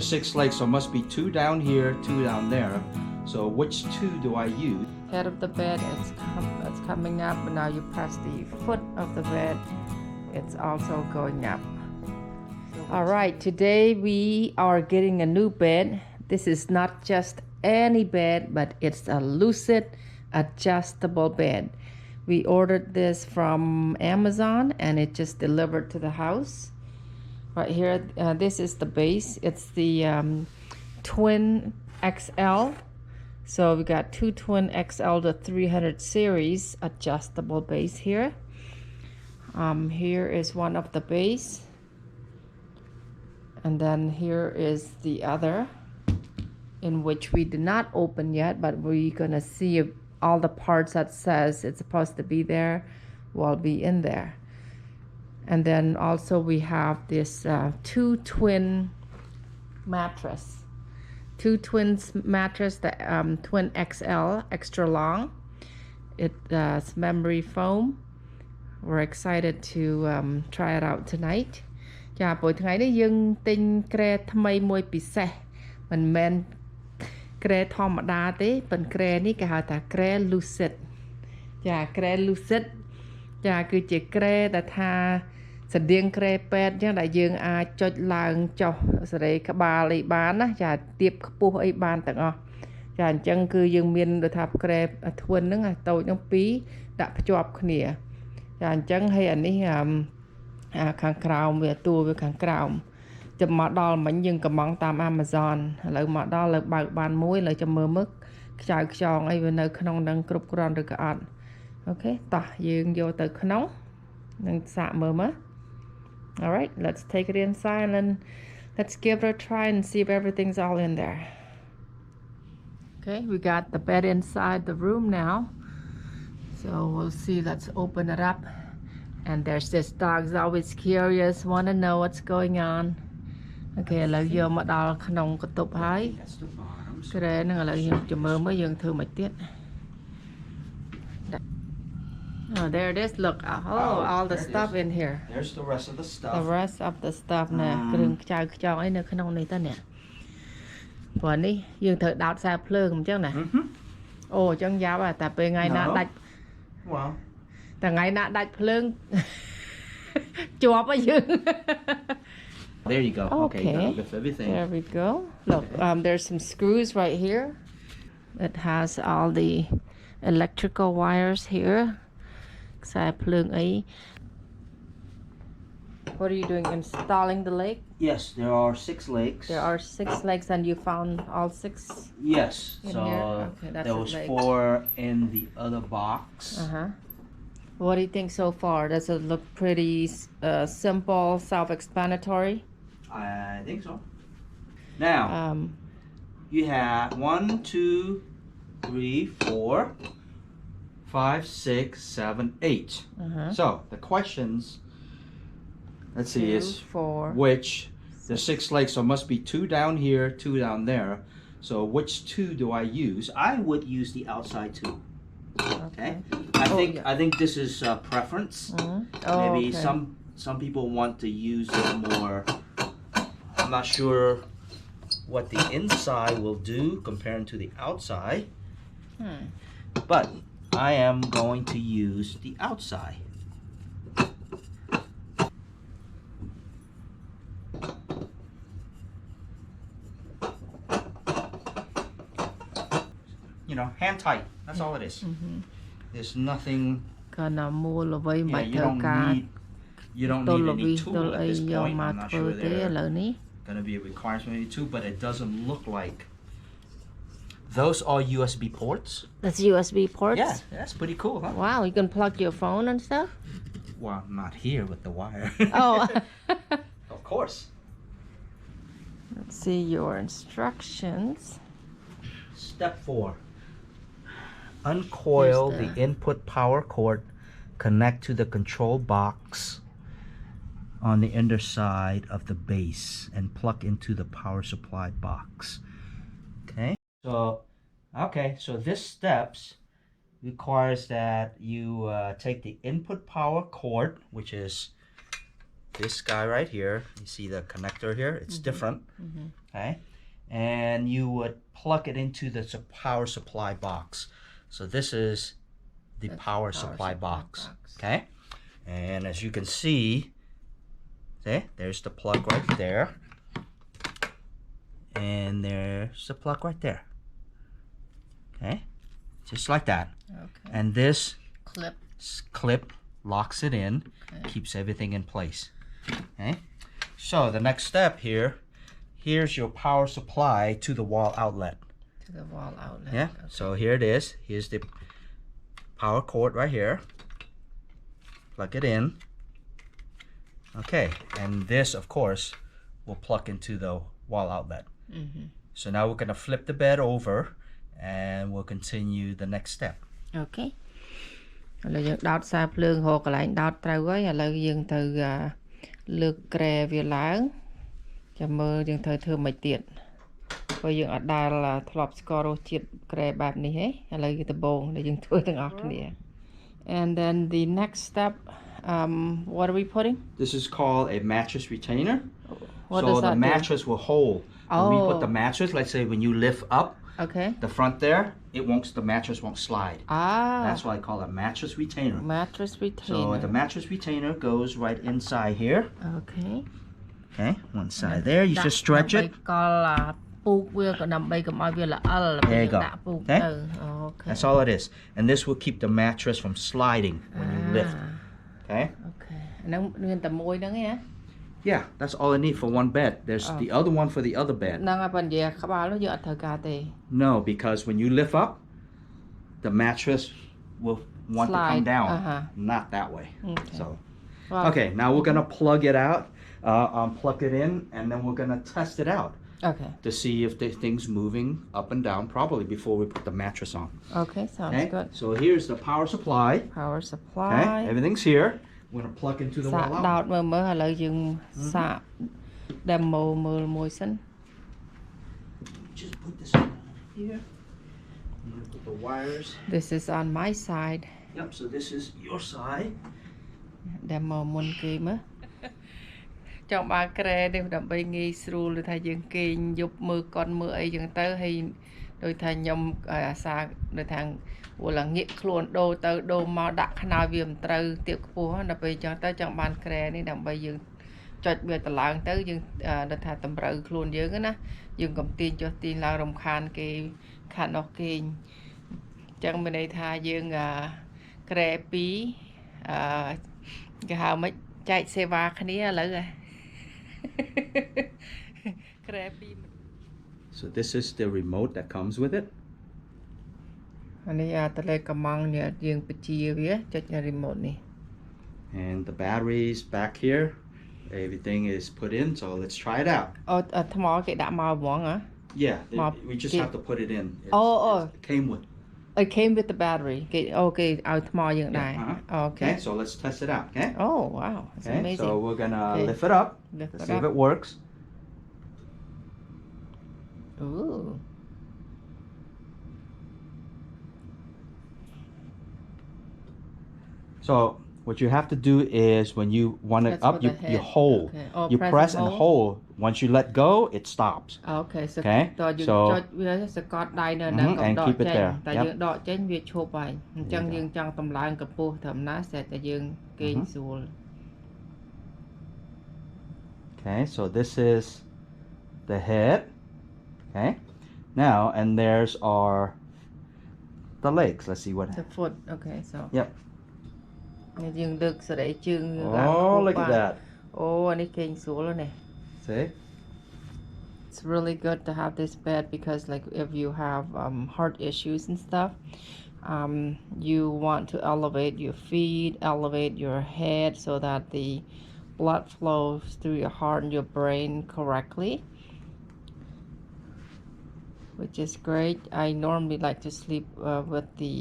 There's 6 legs, so it must be 2 down here, 2 down there. So which 2 do I use? Head of the bed, it's coming up, and now you press the foot of the bed, it's also going up. All right, today we are getting a new bed. This is not just any bed, but it's a Lucid adjustable bed. We ordered this from Amazon and it just delivered to the house. Right here, this is the base. It's the Twin XL. So we got 2 Twin XL to 300 series adjustable base here. Here is one of the base. And then here is the other, in which we did not open yet, but we're gonna see if all the parts that says it's supposed to be there will be in there. And then also we have this 2 twin mattress. 2 twins mattress, the Twin XL, extra long. It's memory foam. We're excited to try it out tonight. ចាព្រោះថ្ងៃនេះយើងទិញក្រែថ្មីមួយពិសេសមិនមែនក្រែធម្មតាទេប៉ុន្តែក្រែនេះគេហៅថាក្រែ Lucid ចាក្រែ Lucid ចាគឺជាក្រែដែលថាស្តៀងក្រែពេទ្យអញ្ចឹងដែលយើងអាចចុចឡើងចុះសេរីក្បាលអីបានណាចាទៀបខ្ពស់អីបានទាំងអស់ចាអញ្ចឹងគឺយើងមានដូចថាក្រែ Twin ហ្នឹងតូចហ្នឹងពីរដាក់ភ្ជាប់គ្នាចាអញ្ចឹងហើយអានេះខាងក្រោមវាតួវាខាងក្រោមចាំមកដល់មិញយើងកំងតាម Amazon ឥឡូវមកដល់លើបើកបានមួយឥឡូវចាំមើលមើលខ្ចៅខ្ចងអីវានៅក្នុងនឹងគ្រប់គ្រាន់ឬក៏អត់អូខេតោះយើងយកទៅក្នុងនឹងសាកមើលមើល Alright, let's take it inside and let's give it a try and see if everything's all in there. Okay, we got the bed inside the room now. So we'll see, let's open it up. And there's this dog's always curious, want to know what's going on. Okay, ឥឡូវយកមកដល់ក្នុងកន្ទប់ហើយក្រែនឹងឥឡូវយើងចាំមើលមើលយើងធ្វើមិនទៀត Oh, there it is. Look, all the stuff in here. There's the rest of the stuff. The rest of the stuff ណែគ្រឿងខ្ចៅខ្ចងអីនៅក្នុងនេះតើនេះព្រោះនេះយើងត្រូវដោតខ្សែភ្លើងអញ្ចឹងណាអូអញ្ចឹងយ៉ាប់តែពេលថ្ងៃណាដាច់ Well, តែថ្ងៃណាដាច់ភ្លើងជាប់ហើយយើង There you go. Okay, Okay. with everything. There we go. Look, there's some screws right here. It has all the electrical wires here. What are you doing? Installing the leg? Yes, there are 6 legs. There are 6 legs, and you found all 6? Yes. In So here? Okay, that's there a was leg. 4 in the other box. What do you think so far? Does it look pretty simple, self-explanatory? I think so. Now you have 1, 2, 3, 4, 5, 6, 7, 8. So the questions, let's see, 2, is 4. which the 6 legs, so it must be 2 down here, 2 down there. So which 2 do I use? I would use the outside 2. Okay. I think this is preference. Maybe okay. some people want to use it more. I'm not sure what the inside will do compared to the outside. But I am going to use the outside. You know, hand tight. That's all it is. There's nothing. You don't need any tool at this point. I'm not sure there's gonna be a requirement for any tool, but it doesn't look like. Those are USB ports. That's USB ports? Yeah, that's pretty cool, huh? Wow, you can plug your phone and stuff? Well, not here with the wire. Oh. Of course. Let's see your instructions. Step 4. Uncoil the input power cord, connect to the control box on the underside of the base and plug into the power supply box. Okay, so this steps requires that you take the input power cord, which is this guy right here, you see the connector here, it's different, okay? And you would plug it into the power supply box. So this is the power supply box, okay? And as you can see, there's the plug right there. And there's the plug right there. Okay? Just like that. Okay. And this clip locks it in, keeps everything in place. Okay? So the next step here, here's your power supply to the wall outlet. To the wall outlet. Yeah. Okay. So here it is. Here's the power cord right here. Plug it in. Okay. And this, of course, will plug into the wall outlet. So now we're going to flip the bed over and we'll continue the next step. Okay. ឥឡូវយើងដោតសារភ្លើងរកកន្លែងដោតត្រូវហើយឥឡូវយើងទៅលើកក្រែវាឡើងចាំមើលយើងត្រូវធ្វើមិនទៀតព្រោះយើងអត់ដែលធ្លាប់ស្គាល់រសជាតិក្រែបែបនេះទេឥឡូវគឺដំបូងដែលយើងធ្វើទាំងអស់គ្នា And then the next step what are we putting? This is called a mattress retainer. What so does that the mattress will hold. When we put the mattress, let's say when you lift up the front there, the mattress won't slide. That's why I call it mattress retainer. Mattress retainer. So the mattress retainer goes right inside here. Okay. Okay, one side there. You just stretch it. There you go. Okay. That's all it is. And this will keep the mattress from sliding when you lift. Okay. Okay. ហ្នឹងមានតែមួយហ្នឹងឯង Yeah, that's all I need for one bed. There's the other one for the other bed. ហ្នឹងហើយប៉ុន្តែក្បាលនោះយើងអត់ត្រូវការទេ No, because when you lift up, the mattress will want to come down, not that way. Okay. So, okay, now we're gonna plug it out, plug it in, and then we're gonna test it out. Okay. To see if the thing's moving up and down properly before we put the mattress on. Okay, sounds good. So here's the power supply. Power supply. Okay, everything's here. We're gonna plug into the wall. ដោតមើលឥឡូវយើងសាក demo មើលមួយសិន Just put this one here. You put the wires. This is on my side. Yep, so this is your side. Demo មុនគេមើល ចង់បានក្រែនេះដើម្បីងាយស្រួលដូចថាយើងគេងយប់មើលកុនមើលអីចឹងទៅហើយដូចថាខ្ញុំអាសាដូចថាព្រោះឡើងងាកខ្លួនដូរទៅដូរមកដាក់ខ្នើយវាមិនត្រូវទៀបខ្ពស់ដល់ពេលចឹងទៅចង់បានក្រែនេះដើម្បីយើងចុចវាទៅឡើងទៅយើងដូចថាតម្រូវខ្លួនយើងណាយើងកំទាញចុះទាញឡើងរំខានគេខាត់នោះគេងចឹងមានន័យថាយើងក្រែ2គេហៅមិនចែកសេវាគ្នាឥឡូវ So this is the remote that comes with it. អានេះតលេកំងនេះយើងបញ្ជាវាចុច remote នេះ And the batteries back here, everything is put in, so let's try it out. អូថ្មគេដាក់មកហ្មងហ៎ Yeah, we just have to put it in. It came with. It came with the battery. គេឲ្យថ្មយើងដែរ Okay, so let's test it out, okay? Oh, wow. That's amazing. So we're going to lift it up. See if it works. Ooh. So what you have to do is when you want it up, you hold. You press and hold. Once you let go, it stops. Okay. So តើយើងចុចវាសកត់ដៃនៅនឹងកុំដកចេញតែយើងដកចេញវាឈប់ហើយអញ្ចឹងយើងចង់តម្លើងកម្ពស់ត្រឹមណាស្រាប់តែយើងគេងស្រួល Okay, so this is the head. Okay. Now, and there's the legs. Let's see what. The foot. Okay, so. Yep. យើងលើកសរេជើង Oh, look at that. អូអានេះគេងស្រួលណាស់ See? It's really good to have this bed because like if you have heart issues and stuff, you want to elevate your feet, elevate your head so that the blood flows through your heart and your brain correctly, which is great. I normally like to sleep with the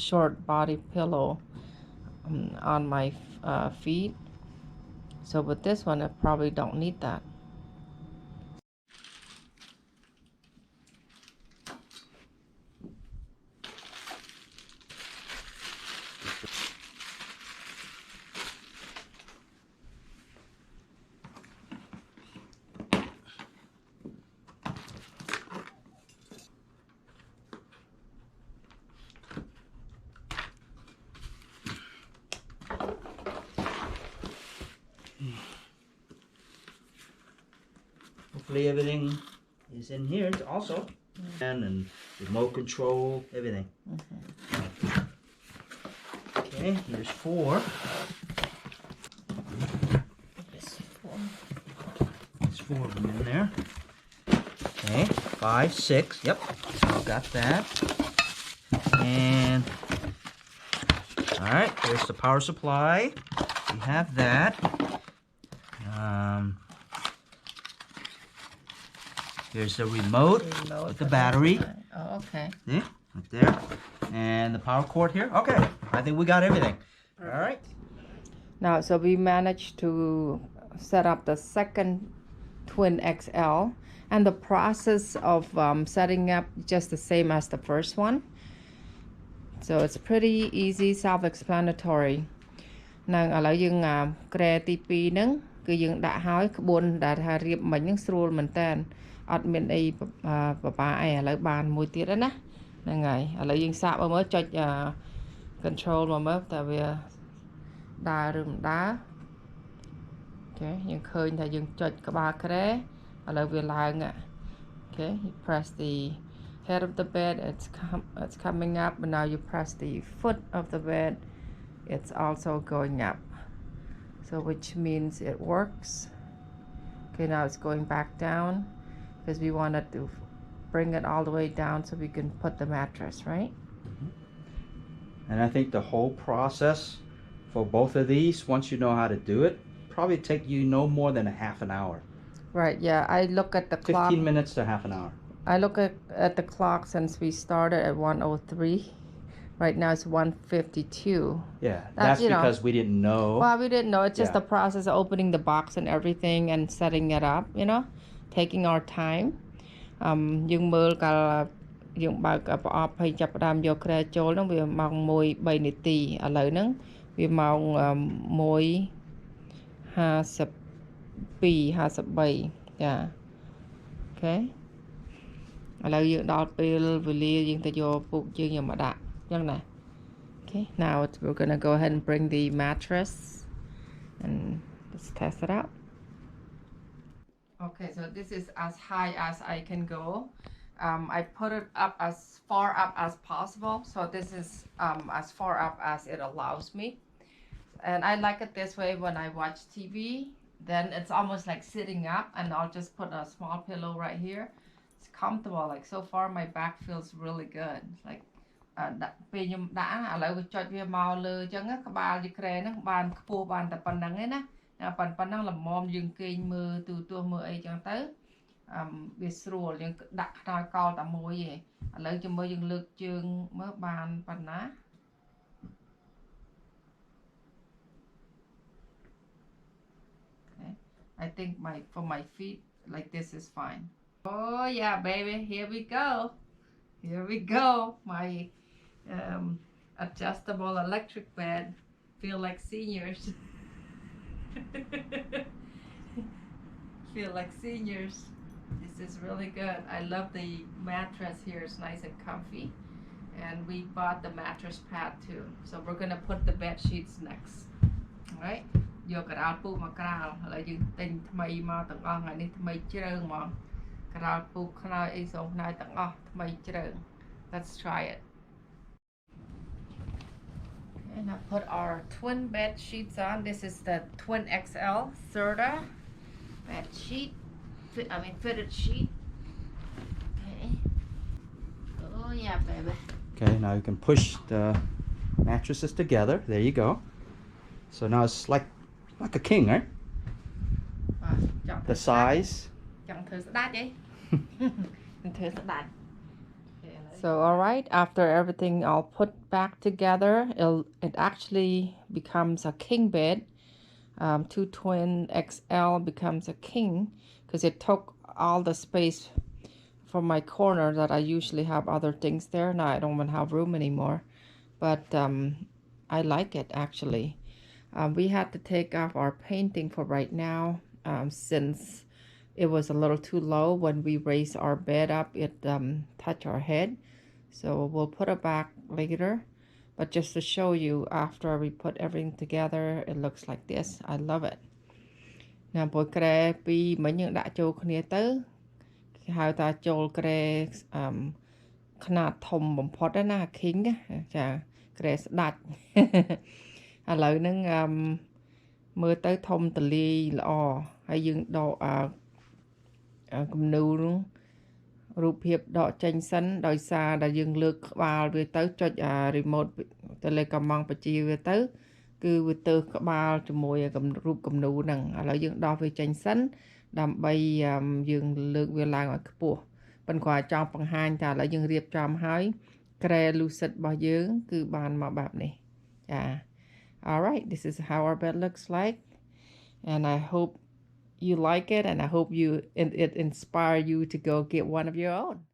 short body pillow on my feet. So with this one, I probably don't need that. Hopefully everything is in here also. And remote control, everything. Okay, here's 4. There's 4 of them in there. Okay, 5, 6. Yep, so I've got that. And all right, here's the power supply. We have that. Here's the remote with the battery. Oh, okay. See, right there. And the power cord here. Okay, I think we got everything. All right. Now, so we managed to set up the second Twin XL, and the process of setting up just the same as the first one. So it's pretty easy, self-explanatory. នឹងឥឡូវយើងក្រែទី2ហ្នឹងគឺយើងដាក់ហើយក្បួនដែលថារៀបមិញហ្នឹងស្រួលមែនតើអត់មានអីបបាអីឥឡូវបានមួយទៀតហើយណាហ្នឹងហើយឥឡូវយើងសាកមើលចុចcontrol មកមើលតើវាដើរឬមិនដើរអូខេយើងឃើញថាយើងចុចក្បាលក្រែឥឡូវវាឡើងokay you press the head of the bed, it's coming up, and now you press the foot of the bed, it's also going up, so which means it works. Okay, now it's going back down because we wanted to bring it all the way down so we can put the mattress, right? And I think the whole process for both of these, once you know how to do it, probably take you no more than a half an hour. Right, yeah, I look at the clock. 15 minutes to half an hour. I look at the clock since we started at 1:03. Right now it's 1:52. Yeah, that's because we didn't know. Well, we didn't know. It's just the process of opening the box and everything and setting it up, taking our time. យើងមើលកាលយើងបើកប្រអប់ហើយចាប់ផ្ដើមយកក្រែចូលហ្នឹងវាម៉ោង1:03នាទីឥឡូវហ្នឹងវាម៉ោង1:52:53ចាអូខេឥឡូវយើងដល់ពេលវេលាយើងទៅយកពូកយើងយកមកដាក់អញ្ចឹងណា Okay, now we're gonna go ahead and bring the mattress and let's test it out. Okay, so this is as high as I can go. I put it up as far up as possible, so this is as far up as it allows me, and I like it this way when I watch TV. Then it's almost like sitting up, and I'll just put a small pillow right here. It's comfortable. Like so far my back feels really good. Like ពេលខ្ញុំដាក់ឥឡូវចុចវាមកលើអញ្ចឹងក្បាលយីក្រែហ្នឹងបានខ្ពស់បានតែប៉ុណ្្នឹងឯណាប៉ុណ្ណឹងល្មមយើងគេងមើលទូទស្សន៍មើលអីអញ្ចឹងទៅវាស្រួលយើងដាក់ខ្នើយកោតែមួយឯងឥឡូវចាំមើលយើងលើកជើងមើលបានប៉ុណ្ណា Okay. I think for my feet like this is fine. Oh yeah, baby, here we go. Here we go. My adjustable electric bed. Feel like seniors. Feel like seniors. This is really good. I love the mattress here. It's nice and comfy. And we bought the mattress pad too. So we're gonna put the bed sheets next. Alright. យកកដាលពូមកក្រាលឥឡូវយើងទិញថ្មីមកទាំងអស់ថ្ងៃនេះថ្មីជ្រើងហ្មងក្រាលពូខ្នើយអីសូមខ្នើយទាំងអស់ថ្មីជ្រើង Let's try it. And I put our twin bed sheets on. This is the Twin XL Serta bed sheet. Fitted sheet. Okay. Oh yeah, baby. Okay, now you can push the mattresses together. There you go. So now it's like a king, right? The size. So alright, after everything all put back together, it actually becomes a king bed. 2 Twin XL becomes a king because it took all the space from my corner that I usually have other things there. Now I don't even have room anymore, but I like it actually. We had to take off our painting for right now since it was a little too low. When we raised our bed up, it touched our head, so we'll put it back later. But just to show you, after we put everything together, it looks like this. I love it. Nèព្រោះក្រែពីរមិញយើងដាក់ចូលគ្នាទៅគេហៅថាចូលក្រែຂະຫນາດធំបំផុតណា king ចាក្រែស្ដាច់ ឥឡូវហ្នឹងមើលទៅធំទលាយល្អហើយយើងដកគំនូររូបភាពដកចេញសិនដោយសារដែលយើងលើកក្បាលវាទៅចុចremote ទៅលើកំងបញ្ជាវាទៅគឺវាទើសក្បាលជាមួយរូបគំនូរហ្នឹងឥឡូវយើងដោះវាចេញសិនដើម្បីយើងលើកវាឡើងឲ្យខ្ពស់ប៉ុន្តែគាត់ចង់បង្ហាញថាឥឡូវយើងរៀបចំហើយក្រែ lucid របស់យើងគឺបានមកបែបនេះចា Alright, this is how our bed looks like and I hope you like it and I hope it inspire you to go get one of your own.